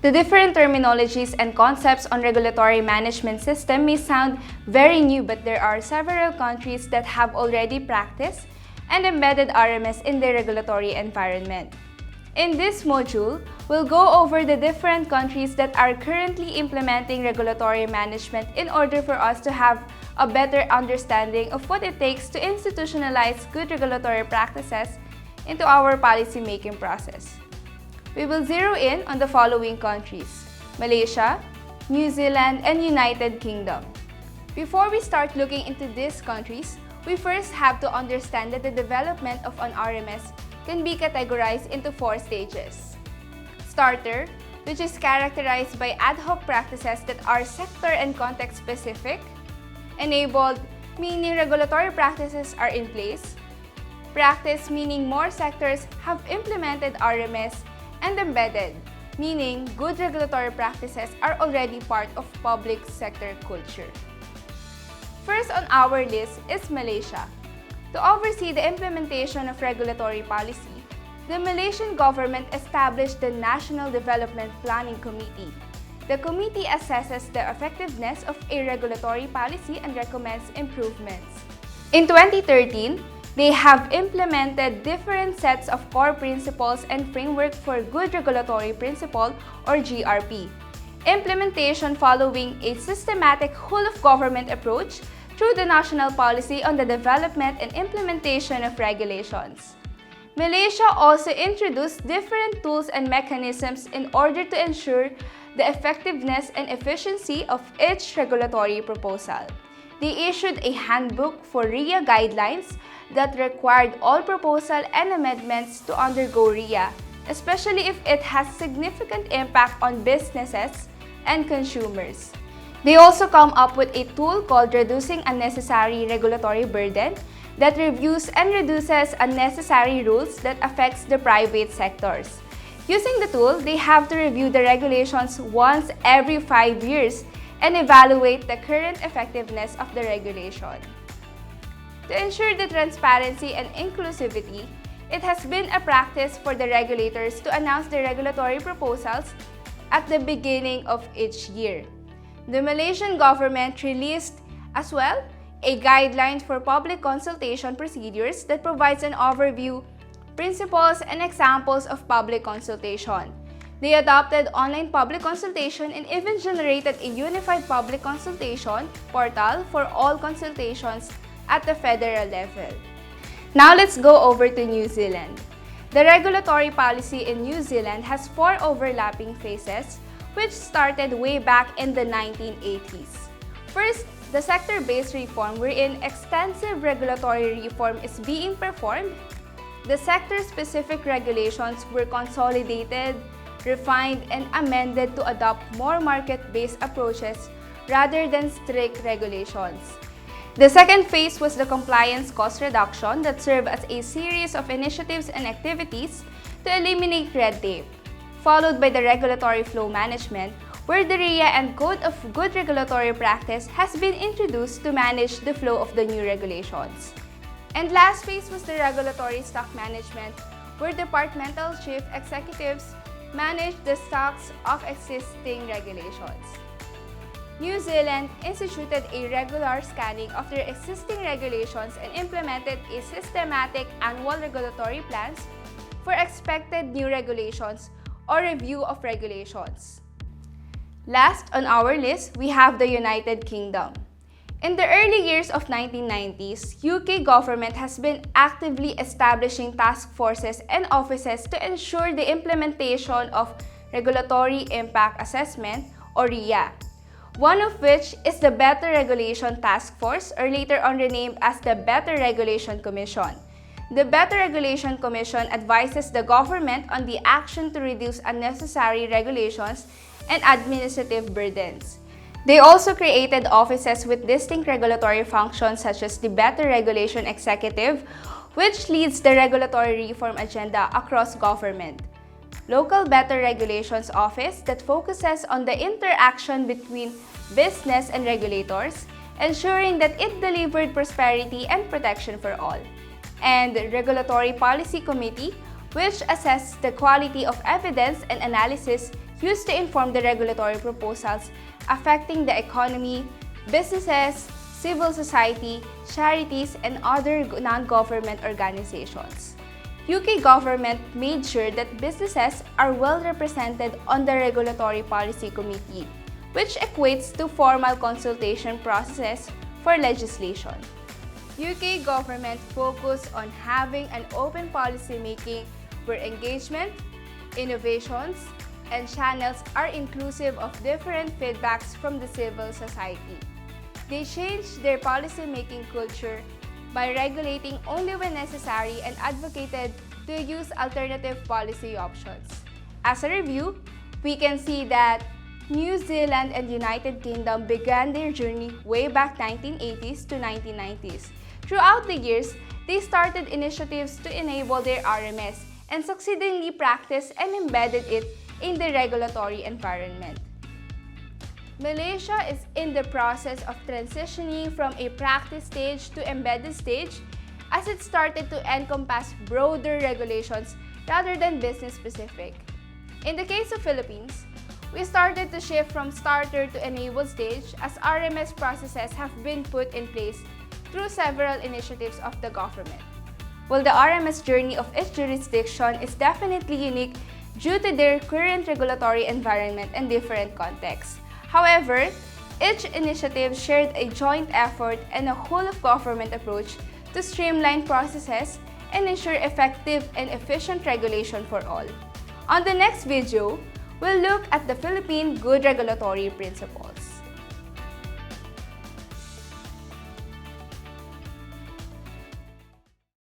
The different terminologies and concepts on regulatory management system may sound very new, but there are several countries that have already practiced and embedded RMS in their regulatory environment. In this module, we'll go over the different countries that are currently implementing regulatory management in order for us to have a better understanding of what it takes to institutionalize good regulatory practices into our policy-making process. We will zero in on the following countries: Malaysia, New Zealand, and United Kingdom. Before we start looking into these countries, we first have to understand that the development of an RMS can be categorized into 4 stages. Starter, which is characterized by ad hoc practices that are sector and context specific. Enabled, meaning regulatory practices are in place. Practice, meaning more sectors have implemented RMS. And embedded, meaning good regulatory practices are already part of public sector culture. First on our list is Malaysia. To oversee the implementation of regulatory policy, the Malaysian government established the National Development Planning Committee. The committee assesses the effectiveness of a regulatory policy and recommends improvements. In 2013, they have implemented different sets of core principles and framework for Good Regulatory Principle or GRP. Implementation following a systematic whole-of-government approach through the national policy on the development and implementation of regulations. Malaysia also introduced different tools and mechanisms in order to ensure the effectiveness and efficiency of each regulatory proposal. They issued a handbook for RIA guidelines that required all proposal and amendments to undergo RIA, especially if it has significant impact on businesses and consumers. They also come up with a tool called Reducing Unnecessary Regulatory Burden that reviews and reduces unnecessary rules that affects the private sectors. Using the tool, they have to review the regulations once every 5 years and evaluate the current effectiveness of the regulation. To ensure the transparency and inclusivity, it has been a practice for the regulators to announce the regulatory proposals at the beginning of each year. The Malaysian government released as well a guideline for public consultation procedures that provides an overview, principles, and examples of public consultation. They adopted online public consultation and even generated a unified public consultation portal for all consultations at the federal level. Now let's go over to New Zealand. The regulatory policy in New Zealand has 4 overlapping phases, which started way back in the 1980s. First, the sector-based reform, wherein extensive regulatory reform is being performed. The sector-specific regulations were consolidated, refined, and amended to adopt more market-based approaches rather than strict regulations. The second phase was the compliance cost reduction that served as a series of initiatives and activities to eliminate red tape, followed by the regulatory flow management, where the RIA and Code of Good Regulatory Practice has been introduced to manage the flow of the new regulations. And last phase was the regulatory stock management, where departmental chief executives manage the stocks of existing regulations. New Zealand instituted a regular scanning of their existing regulations and implemented a systematic annual regulatory plans for expected new regulations or review of regulations. Last on our list, we have the United Kingdom. In the early years of 1990s, UK government has been actively establishing task forces and offices to ensure the implementation of Regulatory Impact Assessment or RIA, one of which is the Better Regulation Task Force, or later on renamed as the Better Regulation Commission. The Better Regulation Commission advises the government on the action to reduce unnecessary regulations and administrative burdens. They also created offices with distinct regulatory functions such as the Better Regulation Executive, which leads the regulatory reform agenda across government. Local Better Regulations Office that focuses on the interaction between business and regulators, ensuring that it delivered prosperity and protection for all. And Regulatory Policy Committee, which assesses the quality of evidence and analysis used to inform the regulatory proposals affecting the economy, businesses, civil society, charities, and other non-government organizations. UK government made sure that businesses are well represented on the Regulatory Policy Committee, which equates to formal consultation processes for legislation. UK government focused on having an open policy making where engagement, innovations, and channels are inclusive of different feedbacks from the civil society. They changed their policy-making culture by regulating only when necessary and advocated to use alternative policy options. As a review, we can see that New Zealand and United Kingdom began their journey way back 1980s to 1990s. Throughout the years, they started initiatives to enable their RMS and succeedingly practiced and embedded it in the regulatory environment. Malaysia is in the process of transitioning from a practice stage to embedded stage as it started to encompass broader regulations rather than business-specific. In the case of Philippines, we started to shift from starter to enabled stage as RMS processes have been put in place through several initiatives of the government. While the RMS journey of each jurisdiction is definitely unique due to their current regulatory environment and different contexts. However, each initiative shared a joint effort and a whole-of-government approach to streamline processes and ensure effective and efficient regulation for all. On the next video, we'll look at the Philippine Good Regulatory Principles.